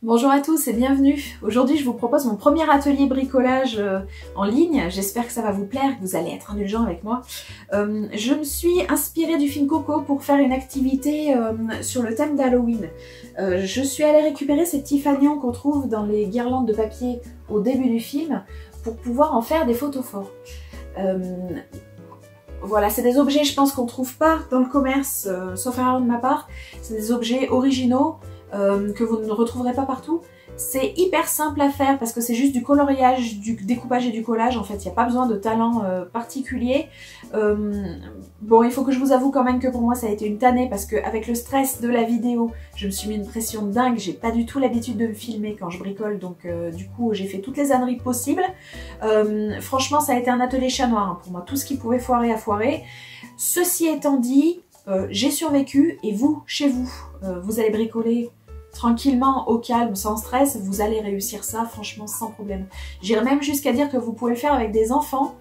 Bonjour à tous et bienvenue. Aujourd'hui je vous propose mon premier atelier bricolage en ligne. J'espère que ça va vous plaire, que vous allez être indulgents avec moi. Je me suis inspirée du film Coco pour faire une activité sur le thème d'Halloween. Je suis allée récupérer ces petits fanions qu'on trouve dans les guirlandes de papier au début du film pour pouvoir en faire des photos forts. Voilà, c'est des objets je pense qu'on ne trouve pas dans le commerce, sauf erreur de ma part. C'est des objets originaux que vous ne retrouverez pas partout. C'est hyper simple à faire parce que c'est juste du coloriage, du découpage et du collage. En fait, il n'y a pas besoin de talent particulier. Bon, il faut que je vous avoue quand même que pour moi ça a été une tannée parce qu'avec le stress de la vidéo, je me suis mis une pression de dingue. J'ai pas du tout l'habitude de me filmer quand je bricole, donc du coup j'ai fait toutes les âneries possibles. Franchement, ça a été un atelier chat noir hein, pour moi. Tout ce qui pouvait foirer a foiré. Ceci étant dit, j'ai survécu et vous, chez vous, vous allez bricoler tranquillement, au calme, sans stress, vous allez réussir ça, franchement, sans problème. J'irais même jusqu'à dire que vous pouvez le faire avec des enfants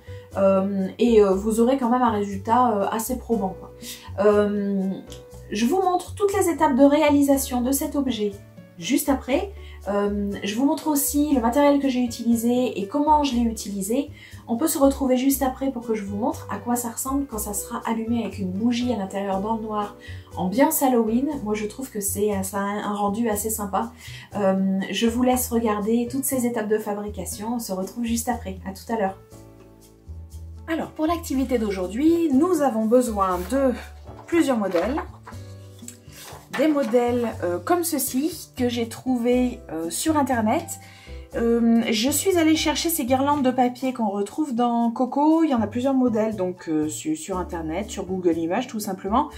et vous aurez quand même un résultat assez probant, quoi. Je vous montre toutes les étapes de réalisation de cet objet juste après. Je vous montre aussi le matériel que j'ai utilisé et comment je l'ai utilisé. On peut se retrouver juste après pour que je vous montre à quoi ça ressemble quand ça sera allumé avec une bougie à l'intérieur dans le noir, ambiance Halloween. Moi je trouve que ça a un rendu assez sympa. Je vous laisse regarder toutes ces étapes de fabrication. On se retrouve juste après. À tout à l'heure. Alors pour l'activité d'aujourd'hui, nous avons besoin de plusieurs modèles. Des modèles comme ceci que j'ai trouvé sur internet. Je suis allée chercher ces guirlandes de papier qu'on retrouve dans Coco. Il y en a plusieurs modèles donc sur internet, sur Google Images tout simplement.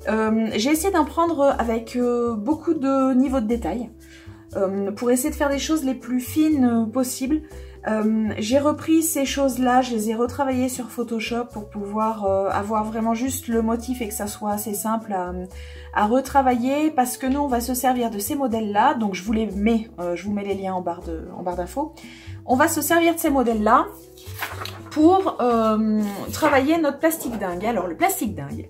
J'ai essayé d'en prendre avec beaucoup de niveaux de détail pour essayer de faire des choses les plus fines possibles. J'ai repris ces choses-là, je les ai retravaillées sur Photoshop pour pouvoir avoir vraiment juste le motif et que ça soit assez simple à retravailler parce que nous on va se servir de ces modèles-là, donc je vous mets les liens en barre d'infos. On va se servir de ces modèles-là pour travailler notre plastique dingue. Alors le plastique dingue,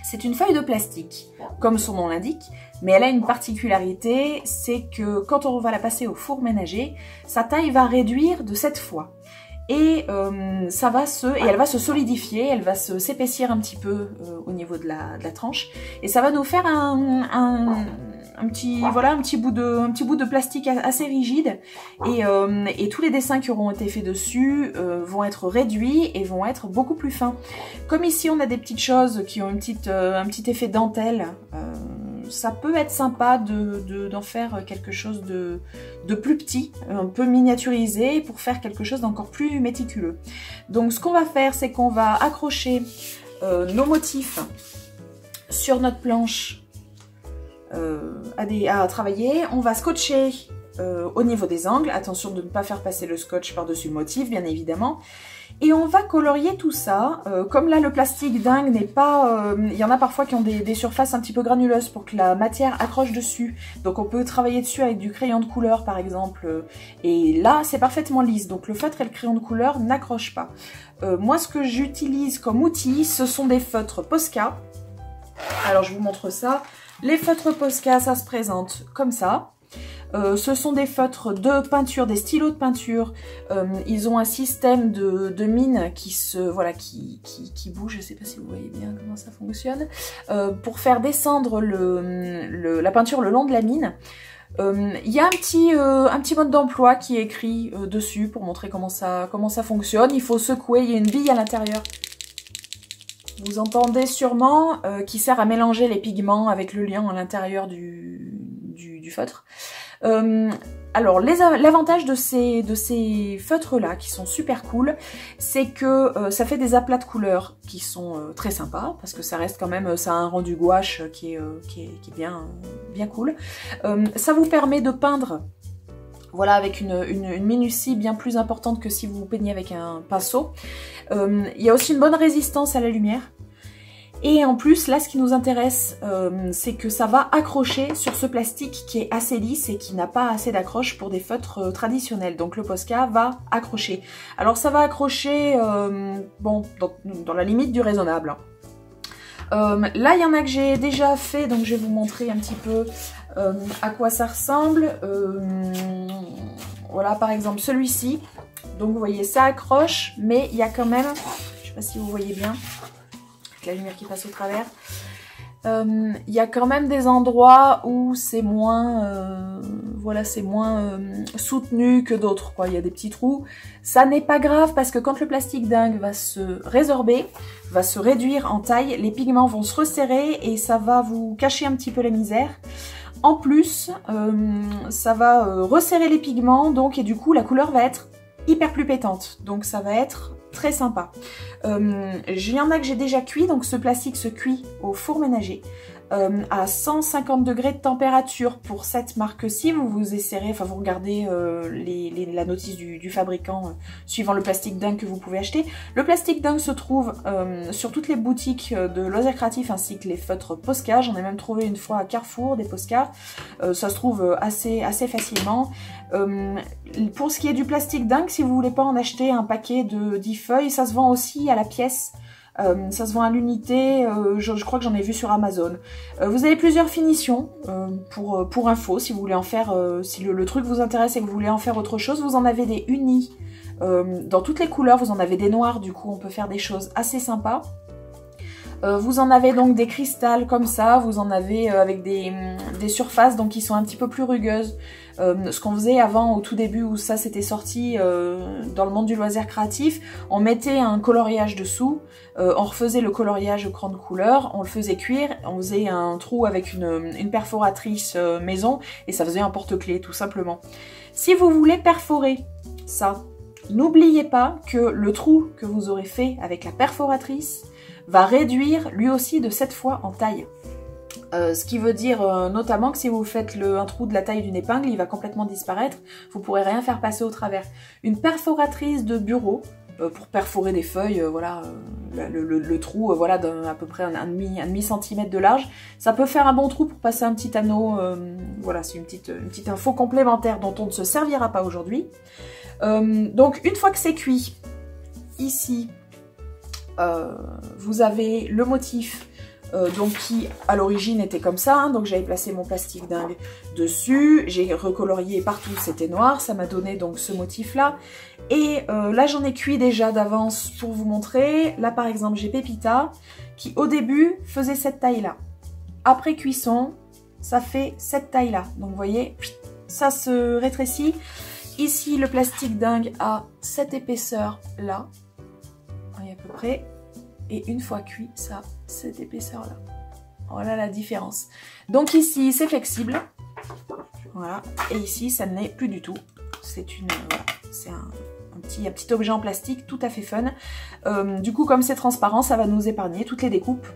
c'est une feuille de plastique, comme son nom l'indique, mais elle a une particularité, c'est que quand on va la passer au four ménager, sa taille va réduire de 7 fois. Et, elle va se solidifier, elle va s'épaissir un petit peu au niveau de la tranche. Et ça va nous faire un petit bout de plastique assez rigide. Et tous les dessins qui auront été faits dessus vont être réduits et vont être beaucoup plus fins. Comme ici on a des petites choses qui ont un petit effet dentelle, ça peut être sympa d'en faire quelque chose de plus petit, un peu miniaturisé pour faire quelque chose d'encore plus méticuleux. Donc ce qu'on va faire, c'est qu'on va accrocher nos motifs sur notre planche à travailler. On va scotcher au niveau des angles. Attention de ne pas faire passer le scotch par-dessus le motif, bien évidemment. Et on va colorier tout ça. Comme là, le plastique dingue n'est pas... il y en a parfois qui ont des surfaces un petit peu granuleuses pour que la matière accroche dessus. Donc on peut travailler dessus avec du crayon de couleur, par exemple. Et là, c'est parfaitement lisse. Donc le feutre et le crayon de couleur n'accrochent pas. Moi, ce que j'utilise comme outil, ce sont des feutres Posca. Alors, je vous montre ça. Les feutres Posca, ça se présente comme ça. Ce sont des feutres de peinture, des stylos de peinture. Ils ont un système de mine qui bouge. Je ne sais pas si vous voyez bien comment ça fonctionne. Pour faire descendre la peinture le long de la mine. Il y a un petit mode d'emploi qui est écrit dessus pour montrer comment ça fonctionne. Il faut secouer, il y a une bille à l'intérieur. Vous entendez sûrement qui sert à mélanger les pigments avec le liant à l'intérieur du feutre. Alors l'avantage de ces feutres là qui sont super cool, c'est que ça fait des aplats de couleurs qui sont très sympas parce que ça reste quand même, ça a un rendu gouache qui est bien cool. Ça vous permet de peindre, voilà, avec une minutie bien plus importante que si vous peignez avec un pinceau. Il y a aussi une bonne résistance à la lumière. Et en plus, là, ce qui nous intéresse, c'est que ça va accrocher sur ce plastique qui est assez lisse et qui n'a pas assez d'accroche pour des feutres traditionnels. Donc le Posca va accrocher. Alors ça va accrocher, bon, dans la limite du raisonnable. Là, il y en a que j'ai déjà fait, donc je vais vous montrer un petit peu à quoi ça ressemble. Voilà, par exemple, celui-ci. Donc, vous voyez, ça accroche, mais il y a quand même, je sais pas si vous voyez bien, avec la lumière qui passe au travers, il y a quand même des endroits où c'est moins, voilà, c'est moins soutenu que d'autres, quoi. Il y a des petits trous. Ça n'est pas grave parce que quand le plastique dingue va se résorber, va se réduire en taille, les pigments vont se resserrer et ça va vous cacher un petit peu la misère. En plus, ça va resserrer les pigments, donc, et du coup, la couleur va être hyper plus pétante. Donc, ça va être très sympa. Il y en a que j'ai déjà cuit, donc ce plastique se cuit au four ménager à 150 degrés de température. Pour cette marque-ci, vous essaierez, enfin vous regardez la notice du fabricant suivant le plastique dingue que vous pouvez acheter. Le plastique dingue se trouve sur toutes les boutiques de loisirs créatifs ainsi que les feutres Posca. J'en ai même trouvé une fois à Carrefour des Posca. Ça se trouve assez facilement. Pour ce qui est du plastique dingue, si vous voulez pas en acheter un paquet de 10 feuilles, ça se vend aussi à la pièce. Ça se vend à l'unité, je crois que j'en ai vu sur Amazon. Vous avez plusieurs finitions pour info, si vous voulez en faire, si le truc vous intéresse et que vous voulez en faire autre chose. Vous en avez des unis dans toutes les couleurs, vous en avez des noirs, du coup on peut faire des choses assez sympas. Vous en avez donc des cristals comme ça, vous en avez avec des surfaces donc qui sont un petit peu plus rugueuses. Ce qu'on faisait avant au tout début où ça s'était sorti dans le monde du loisir créatif, on mettait un coloriage dessous, on refaisait le coloriage au cran de couleur, on le faisait cuire, on faisait un trou avec une perforatrice maison et ça faisait un porte-clés tout simplement. Si vous voulez perforer ça, n'oubliez pas que le trou que vous aurez fait avec la perforatrice va réduire lui aussi de 7 fois en taille. Ce qui veut dire notamment que si vous faites un trou de la taille d'une épingle, il va complètement disparaître, vous pourrez rien faire passer au travers. Une perforatrice de bureau, pour perforer des feuilles, voilà, le trou voilà, d'à peu près un demi centimètre de large, ça peut faire un bon trou pour passer un petit anneau, voilà, c'est une petite info complémentaire dont on ne se servira pas aujourd'hui. Donc une fois que c'est cuit, ici, vous avez le motif donc qui à l'origine était comme ça, hein, donc j'avais placé mon plastique dingue dessus, j'ai recolorié partout, c'était noir, ça m'a donné donc ce motif là, et là j'en ai cuit déjà d'avance pour vous montrer. Là par exemple j'ai Pépita qui au début faisait cette taille là, après cuisson ça fait cette taille là, donc vous voyez ça se rétrécit. Ici le plastique dingue a cette épaisseur là, vous voyez à peu près. Et une fois cuit, ça, cette épaisseur-là. Voilà la différence. Donc ici, c'est flexible. Voilà. Et ici, ça ne l'est plus du tout. C'est voilà, c'est un petit objet en plastique tout à fait fun. Du coup, comme c'est transparent, ça va nous épargner toutes les découpes.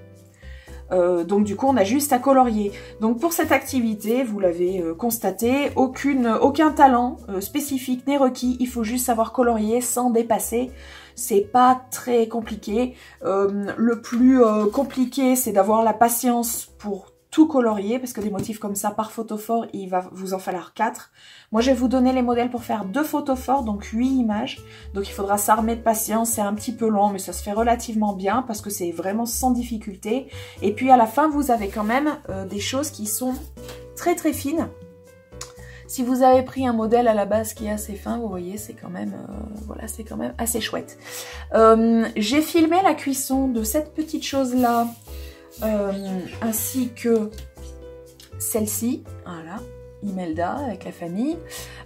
Donc du coup, on a juste à colorier. Donc pour cette activité, vous l'avez constaté, aucun talent spécifique n'est requis. Il faut juste savoir colorier sans dépasser. C'est pas très compliqué. Le plus compliqué, c'est d'avoir la patience pour tout colorier, parce que des motifs comme ça par photophore, il va vous en falloir 4. Moi, je vais vous donner les modèles pour faire 2 photophores, donc 8 images. Donc il faudra s'armer de patience, c'est un petit peu long, mais ça se fait relativement bien, parce que c'est vraiment sans difficulté. Et puis à la fin, vous avez quand même des choses qui sont très très fines. Si vous avez pris un modèle à la base qui est assez fin, vous voyez, c'est quand même, voilà, c'est quand même assez chouette. J'ai filmé la cuisson de cette petite chose-là, ainsi que celle-ci, voilà, Imelda avec la famille.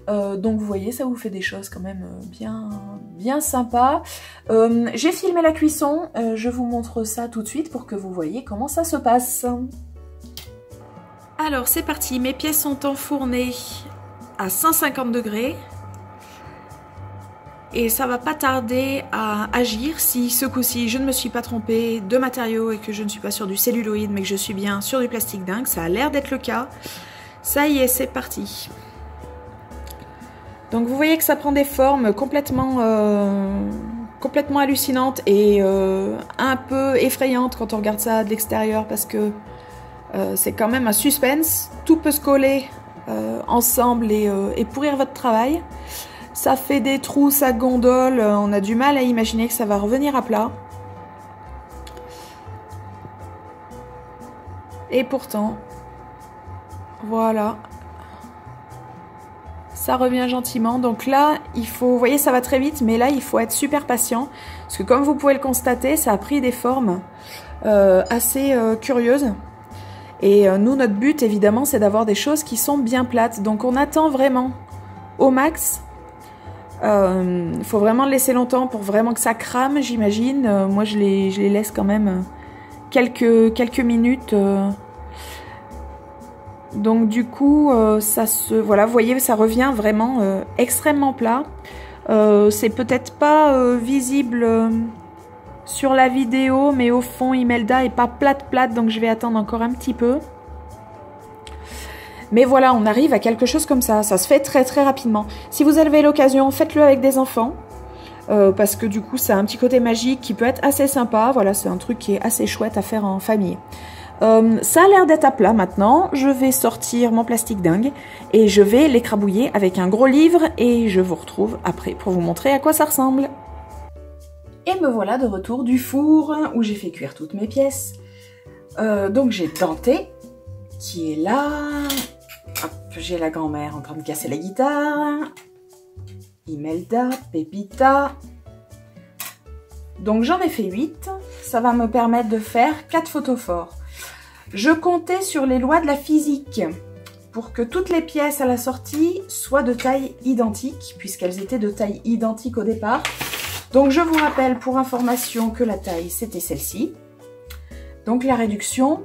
Donc vous voyez, ça vous fait des choses quand même bien sympas. J'ai filmé la cuisson, je vous montre ça tout de suite pour que vous voyez comment ça se passe. Alors c'est parti, mes pièces sont enfournées à 150 degrés et ça va pas tarder à agir si ce coup-ci je ne me suis pas trompée de matériaux et que je ne suis pas sur du celluloïd mais que je suis bien sur du plastique dingue. Ça a l'air d'être le cas. Ça y est, c'est parti. Donc vous voyez que ça prend des formes complètement hallucinantes et un peu effrayantes quand on regarde ça de l'extérieur parce que c'est quand même un suspense, tout peut se coller ensemble et pourrir votre travail. Ça fait des trous, ça gondole, on a du mal à imaginer que ça va revenir à plat. Et pourtant, voilà, ça revient gentiment. Donc là, il faut, vous voyez, ça va très vite, mais là, il faut être super patient. Parce que comme vous pouvez le constater, ça a pris des formes assez curieuses. Et nous, notre but, évidemment, c'est d'avoir des choses qui sont bien plates. Donc on attend vraiment au max. Il faut vraiment le laisser longtemps pour vraiment que ça crame, j'imagine. Moi, je les laisse quand même quelques minutes. Donc du coup, ça se, voilà, vous voyez, ça revient vraiment extrêmement plat. C'est peut-être pas visible sur la vidéo, mais au fond, Imelda est pas plate, donc je vais attendre encore un petit peu. Mais voilà, on arrive à quelque chose comme ça. Ça se fait très rapidement. Si vous avez l'occasion, faites-le avec des enfants. Parce que du coup, ça a un petit côté magique qui peut être assez sympa. Voilà, c'est un truc qui est assez chouette à faire en famille. Ça a l'air d'être à plat maintenant. Je vais sortir mon plastique dingue et je vais l'écrabouiller avec un gros livre et je vous retrouve après pour vous montrer à quoi ça ressemble. Et me voilà de retour du four où j'ai fait cuire toutes mes pièces. Donc j'ai Dante qui est là. Hop, j'ai la grand-mère en train de casser la guitare. Imelda, Pépita. Donc j'en ai fait 8. Ça va me permettre de faire 4 photophores. Je comptais sur les lois de la physique pour que toutes les pièces à la sortie soient de taille identique, puisqu'elles étaient de taille identique au départ. Donc je vous rappelle pour information que la taille c'était celle-ci. Donc la réduction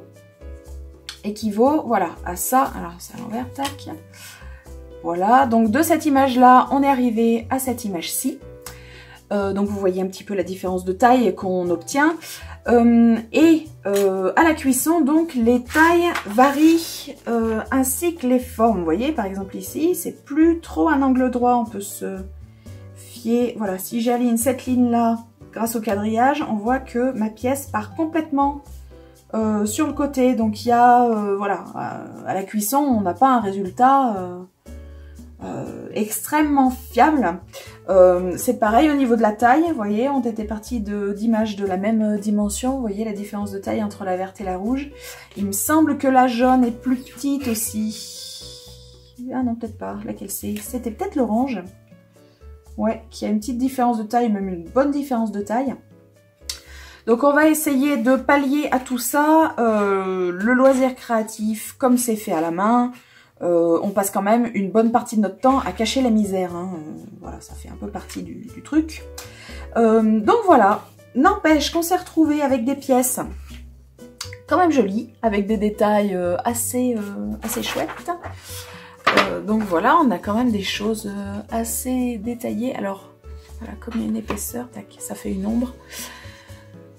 équivaut, voilà, à ça. Alors c'est à l'envers, tac. Voilà, donc de cette image-là, on est arrivé à cette image-ci. Donc vous voyez un petit peu la différence de taille qu'on obtient. À la cuisson, donc les tailles varient ainsi que les formes. Vous voyez, par exemple ici, c'est plus trop un angle droit. On peut se fier. Voilà, si j'aligne cette ligne-là grâce au quadrillage, on voit que ma pièce part complètement sur le côté. Donc il y a, voilà, à la cuisson, on n'a pas un résultat extrêmement fiable. C'est pareil au niveau de la taille, vous voyez, on était parti d'images de la même dimension, vous voyez la différence de taille entre la verte et la rouge. Il me semble que la jaune est plus petite aussi. Ah non, peut-être pas, laquelle c'est? C'était peut-être l'orange. Ouais, qui a une petite différence de taille, même une bonne différence de taille. Donc on va essayer de pallier à tout ça. Le loisir créatif, comme c'est fait à la main, on passe quand même une bonne partie de notre temps à cacher la misère. Hein. Voilà, ça fait un peu partie du truc. Donc voilà, n'empêche qu'on s'est retrouvé avec des pièces quand même jolies, avec des détails assez chouettes. Donc voilà, on a quand même des choses assez détaillées. Alors, voilà, comme il y a une épaisseur, tac, ça fait une ombre.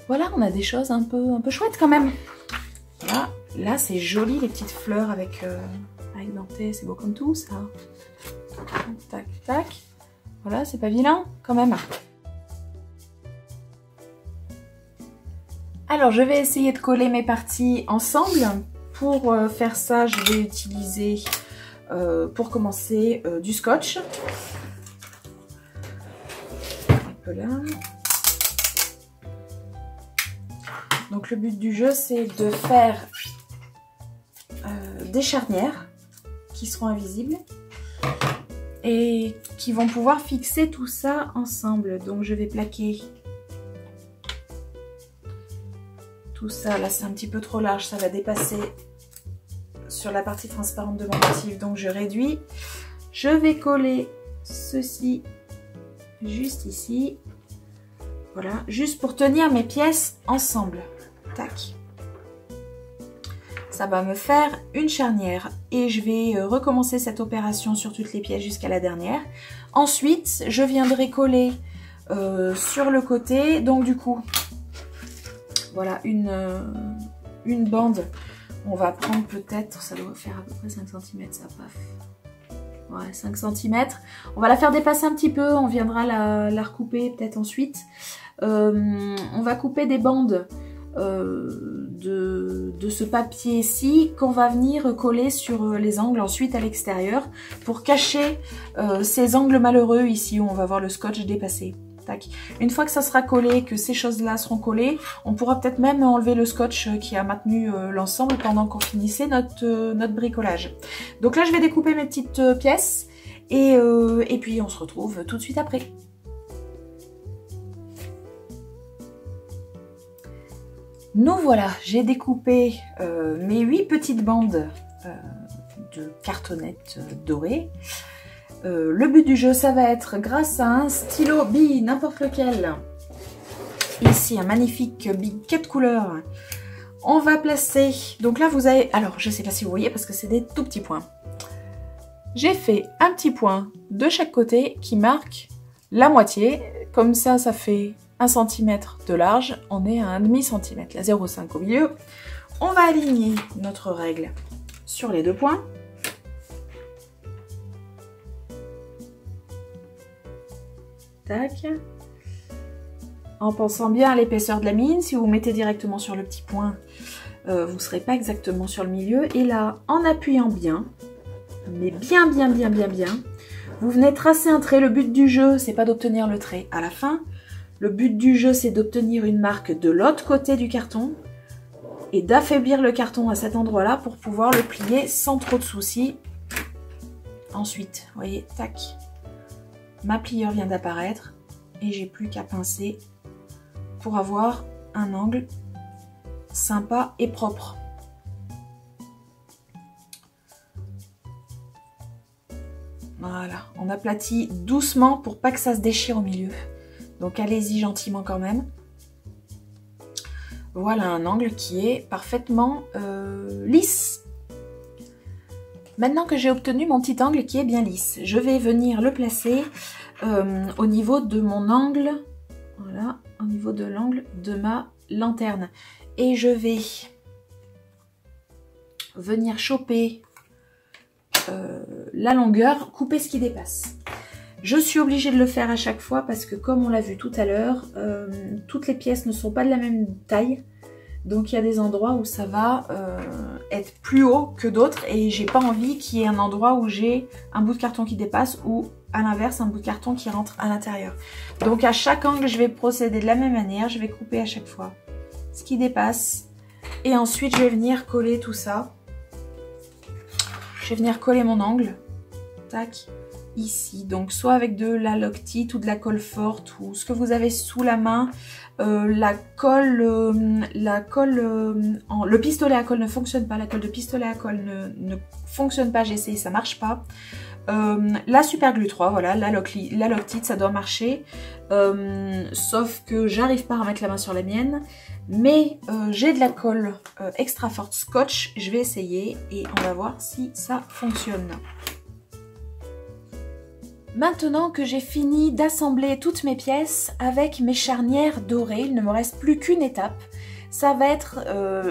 Voilà, on a des choses un peu chouettes quand même. Voilà, là c'est joli les petites fleurs avec Dante, c'est beau comme tout ça. Tac, tac. Voilà, c'est pas vilain quand même. Alors je vais essayer de coller mes parties ensemble. Pour faire ça, je vais utiliser pour commencer du scotch. Un peu là. Donc le but du jeu, c'est de faire des charnières qui seront invisibles et qui vont pouvoir fixer tout ça ensemble. Donc je vais plaquer tout ça. Là c'est un petit peu trop large, ça va dépasser sur la partie transparente de mon motif, donc je réduis. Je vais coller ceci juste ici. Voilà, juste pour tenir mes pièces ensemble. Tac. Ça va me faire une charnière et je vais recommencer cette opération sur toutes les pièces jusqu'à la dernière. Ensuite, je viendrai coller sur le côté. Donc du coup, voilà une bande. On va prendre peut-être, ça doit faire à peu près 5 cm, ça paf. Ouais, 5 cm. On va la faire dépasser un petit peu, on viendra la recouper peut-être ensuite. On va couper des bandes de ce papier-ci qu'on va venir coller sur les angles ensuite à l'extérieur pour cacher ces angles malheureux ici où on va voir le scotch dépasser. tac. Une fois que ça sera collé, que ces choses-là seront collées, on pourra peut-être même enlever le scotch qui a maintenu l'ensemble pendant qu'on finissait notre bricolage. Donc là, je vais découper mes petites pièces et puis on se retrouve tout de suite après. Nous voilà, j'ai découpé mes 8 petites bandes de cartonnettes dorées. Le but du jeu, ça va être grâce à un stylo bille, n'importe lequel. Ici, un magnifique bille 4 couleurs. On va placer, donc là vous avez, alors je sais pas si vous voyez parce que c'est des tout petits points. J'ai fait un petit point de chaque côté qui marque la moitié, comme ça, ça fait 1 cm de large, on est à 1,5 cm, la 0,5 au milieu. On va aligner notre règle sur les 2 points. Tac. En pensant bien à l'épaisseur de la mine, si vous mettez directement sur le petit point, vous ne serez pas exactement sur le milieu. Et là, en appuyant bien, mais bien, vous venez tracer un trait. Le but du jeu, c'est pas d'obtenir le trait à la fin. Le but du jeu, c'est d'obtenir une marque de l'autre côté du carton et d'affaiblir le carton à cet endroit-là pour pouvoir le plier sans trop de soucis. Ensuite, vous voyez, tac, ma pliure vient d'apparaître et j'ai plus qu'à pincer pour avoir un angle sympa et propre. Voilà, on aplatit doucement pour pas que ça se déchire au milieu. Donc allez-y gentiment quand même. Voilà un angle qui est parfaitement lisse. Maintenant que j'ai obtenu mon petit angle qui est bien lisse, je vais venir le placer au niveau de mon angle. Voilà, au niveau de l'angle de ma lanterne. Et je vais venir choper la longueur, couper ce qui dépasse. Je suis obligée de le faire à chaque fois parce que comme on l'a vu tout à l'heure, toutes les pièces ne sont pas de la même taille. Donc il y a des endroits où ça va être plus haut que d'autres et j'ai pas envie qu'il y ait un endroit où j'ai un bout de carton qui dépasse ou à l'inverse un bout de carton qui rentre à l'intérieur. Donc à chaque angle je vais procéder de la même manière, je vais couper à chaque fois ce qui dépasse et ensuite je vais venir coller tout ça. Je vais venir coller mon angle, tac, ici, donc soit avec de la Loctite ou de la colle forte ou ce que vous avez sous la main. Le pistolet à colle ne fonctionne pas, la colle de pistolet à colle ne fonctionne pas, j'ai essayé, ça marche pas. La Super Glue 3, voilà, la Loctite, ça doit marcher, sauf que j'arrive pas à remettre la main sur la mienne, mais j'ai de la colle extra forte Scotch, je vais essayer et on va voir si ça fonctionne. Maintenant que j'ai fini d'assembler toutes mes pièces avec mes charnières dorées, il ne me reste plus qu'une étape. Ça va être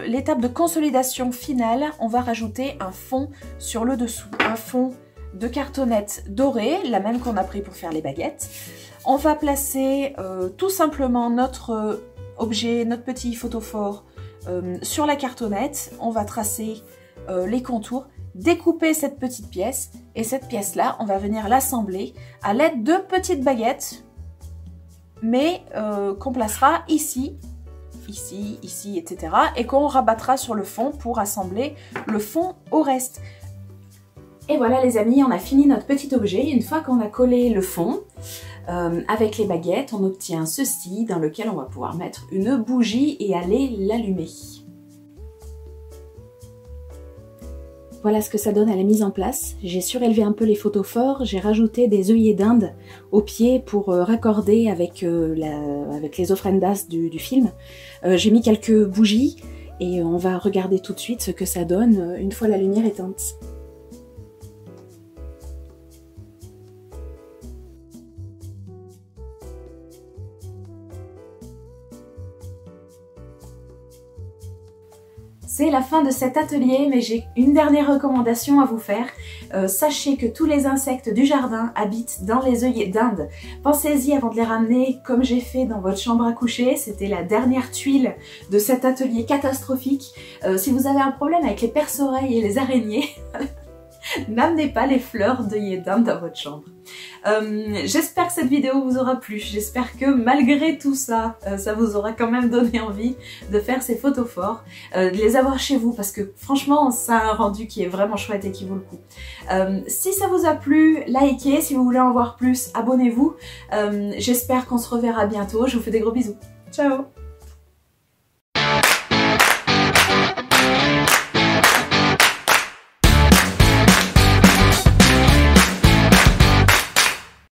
l'étape de consolidation finale. On va rajouter un fond sur le dessous, un fond de cartonnette dorée, la même qu'on a pris pour faire les baguettes. On va placer tout simplement notre objet, notre petit photophore sur la cartonnette. On va tracer les contours, découper cette petite pièce et cette pièce-là, on va venir l'assembler à l'aide de petites baguettes, mais qu'on placera ici, ici, ici, etc. et qu'on rabattra sur le fond pour assembler le fond au reste. Et voilà les amis, on a fini notre petit objet. Une fois qu'on a collé le fond avec les baguettes, on obtient ceci dans lequel on va pouvoir mettre une bougie et aller l'allumer. Voilà ce que ça donne à la mise en place. J'ai surélevé un peu les photophores, j'ai rajouté des œillets d'Inde au pied pour raccorder avec les ofrendas du film. J'ai mis quelques bougies et on va regarder tout de suite ce que ça donne une fois la lumière éteinte. C'est la fin de cet atelier, mais j'ai une dernière recommandation à vous faire. Sachez que tous les insectes du jardin habitent dans les œillets d'Inde. Pensez-y avant de les ramener comme j'ai fait dans votre chambre à coucher. C'était la dernière tuile de cet atelier catastrophique. Si vous avez un problème avec les perce-oreilles et les araignées, N'amenez pas les fleurs de Yedam dans votre chambre. J'espère que cette vidéo vous aura plu. J'espère que malgré tout ça, ça vous aura quand même donné envie de faire ces photos forts, de les avoir chez vous parce que franchement, ça a un rendu qui est vraiment chouette et qui vaut le coup. Si ça vous a plu, likez. Si vous voulez en voir plus, abonnez-vous. J'espère qu'on se reverra bientôt. Je vous fais des gros bisous. Ciao!